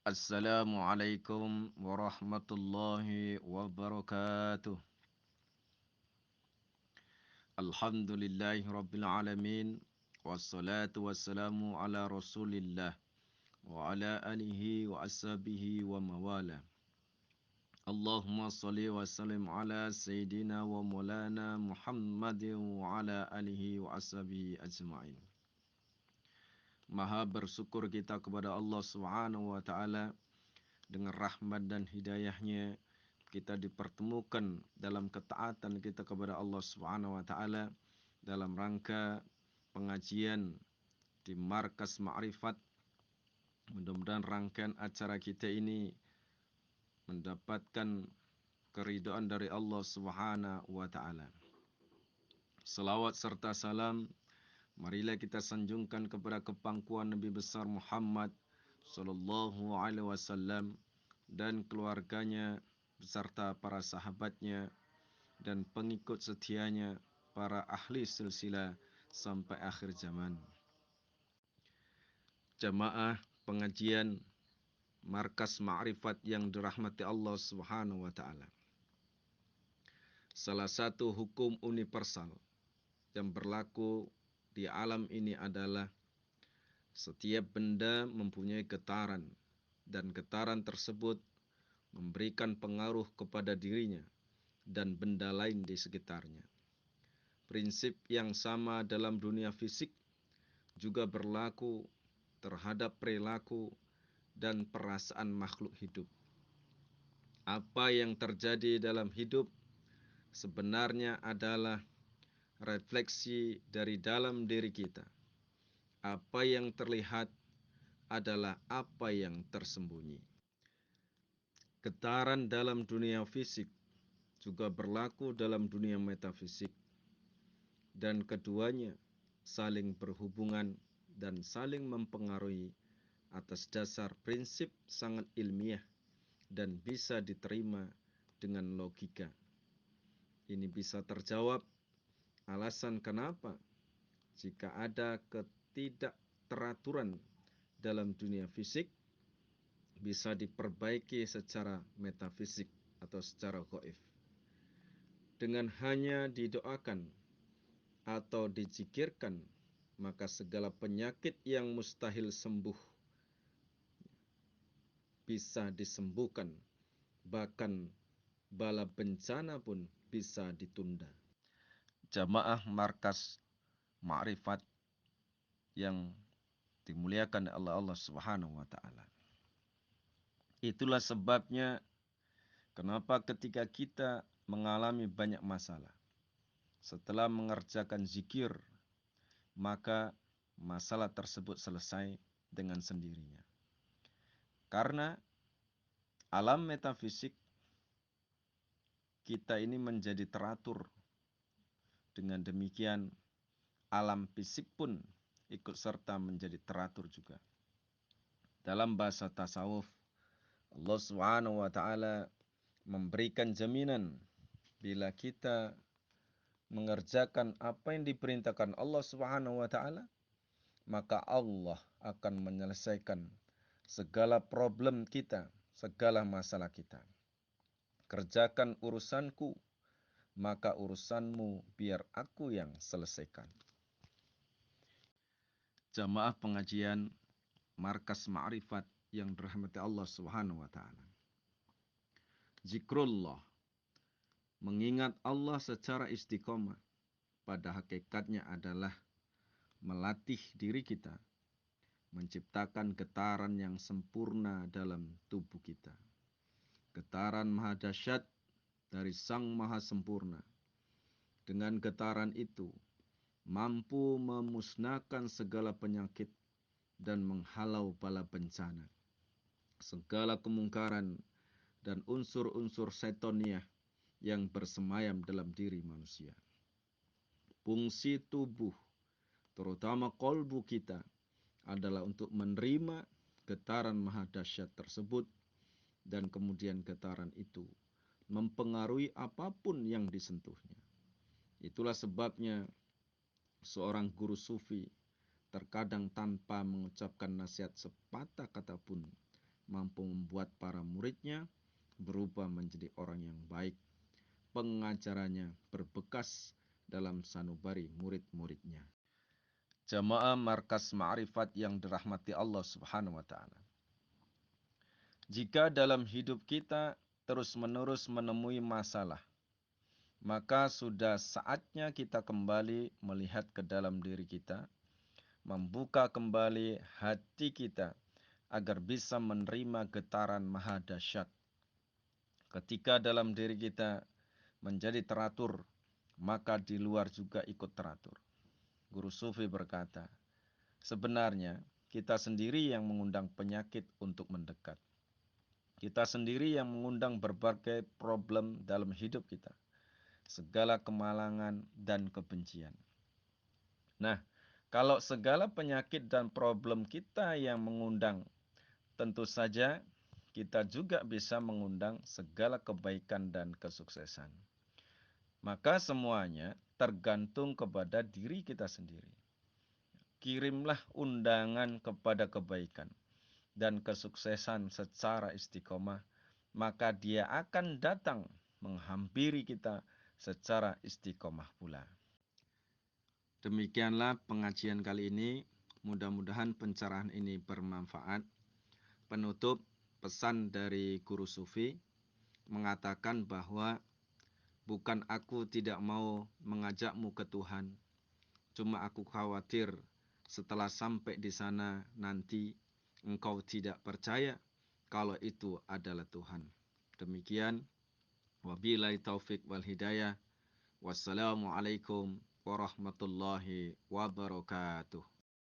Assalamualaikum warahmatullahi wabarakatuh. Alhamdulillahi rabbil alamin. Wassalatu wassalamu ala rasulillah. Wa ala alihi wa ashabihi wa mawala. Allahumma salli wa sallim ala sayyidina wa maulana Muhammadin wa ala alihi wa ashabihi ajma'in. Maha bersyukur kita kepada Allah Subhanahu wa taala dengan rahmat dan hidayahnya kita dipertemukan dalam ketaatan kita kepada Allah Subhanahu wa taala dalam rangka pengajian di Markas Ma'rifat. Mudah-mudahan rangkaian acara kita ini mendapatkan keridhaan dari Allah Subhanahu wa taala. Salawat serta salam marilah kita sanjungkan kepada kepangkuan Nabi besar Muhammad sallallahu alaihi wasallam dan keluarganya beserta para sahabatnya dan pengikut setianya para ahli silsilah sampai akhir zaman. Jamaah pengajian Markas Ma'rifat yang dirahmati Allah Subhanahu wa taala. Salah satu hukum universal yang berlaku di alam ini adalah setiap benda mempunyai getaran dan getaran tersebut memberikan pengaruh kepada dirinya dan benda lain di sekitarnya. Prinsip yang sama dalam dunia fisik juga berlaku terhadap perilaku dan perasaan makhluk hidup. Apa yang terjadi dalam hidup sebenarnya adalah refleksi dari dalam diri kita. Apa yang terlihat adalah apa yang tersembunyi. Getaran dalam dunia fisik juga berlaku dalam dunia metafisik, dan keduanya saling berhubungan dan saling mempengaruhi atas dasar prinsip sangat ilmiah dan bisa diterima dengan logika. Ini bisa terjawab alasan kenapa jika ada ketidakteraturan dalam dunia fisik bisa diperbaiki secara metafisik atau secara gaib. Dengan hanya didoakan atau dizikirkan, maka segala penyakit yang mustahil sembuh bisa disembuhkan. Bahkan bala bencana pun bisa ditunda. Jamaah Markas Ma'rifat yang dimuliakan oleh Allah Subhanahu wa taala. Itulah sebabnya kenapa ketika kita mengalami banyak masalah, setelah mengerjakan zikir, maka masalah tersebut selesai dengan sendirinya. Karena alam metafisik kita ini menjadi teratur. Dengan demikian alam fisik pun ikut serta menjadi teratur juga. Dalam bahasa tasawuf, Allah Subhanahu wa taala memberikan jaminan bila kita mengerjakan apa yang diperintahkan Allah Subhanahu wa taala, maka Allah akan menyelesaikan segala problem kita, segala masalah kita. Kerjakan urusanku, maka urusanmu biar aku yang selesaikan. Jamaah pengajian Markas Ma'rifat yang dirahmati Allah Subhanahu wa taala. Zikrullah, mengingat Allah secara istiqomah, pada hakikatnya adalah melatih diri kita menciptakan getaran yang sempurna dalam tubuh kita. Getaran maha dahsyat dari Sang Maha Sempurna. Dengan getaran itu mampu memusnahkan segala penyakit dan menghalau bala bencana, segala kemungkaran dan unsur-unsur setoniah yang bersemayam dalam diri manusia. Fungsi tubuh, terutama kolbu kita, adalah untuk menerima getaran maha dahsyat tersebut, dan kemudian getaran itu mempengaruhi apapun yang disentuhnya. Itulah sebabnya seorang guru sufi terkadang tanpa mengucapkan nasihat sepatah kata pun mampu membuat para muridnya berubah menjadi orang yang baik. Pengajarannya berbekas dalam sanubari murid-muridnya. Jamaah Markas Ma'rifat yang dirahmati Allah Subhanahu wa taala. Jika dalam hidup kita terus-menerus menemui masalah, maka sudah saatnya kita kembali melihat ke dalam diri kita, membuka kembali hati kita agar bisa menerima getaran maha dahsyat. Ketika dalam diri kita menjadi teratur, maka di luar juga ikut teratur. Guru Sufi berkata, sebenarnya kita sendiri yang mengundang penyakit untuk mendekat. Kita sendiri yang mengundang berbagai problem dalam hidup kita. Segala kemalangan dan kebencian. Nah, kalau segala penyakit dan problem kita yang mengundang, tentu saja kita juga bisa mengundang segala kebaikan dan kesuksesan. Maka semuanya tergantung kepada diri kita sendiri. Kirimlah undangan kepada kebaikan dan kesuksesan secara istiqomah, maka dia akan datang menghampiri kita secara istiqomah pula. Demikianlah pengajian kali ini. Mudah-mudahan pencerahan ini bermanfaat. Penutup, pesan dari Guru Sufi mengatakan bahwa bukan aku tidak mau mengajakmu ke Tuhan, cuma aku khawatir setelah sampai di sana nanti engkau tidak percaya kalau itu adalah Tuhan. Demikian, wabillahi taufik wal hidayah. Wassalamualaikum warahmatullahi wabarakatuh.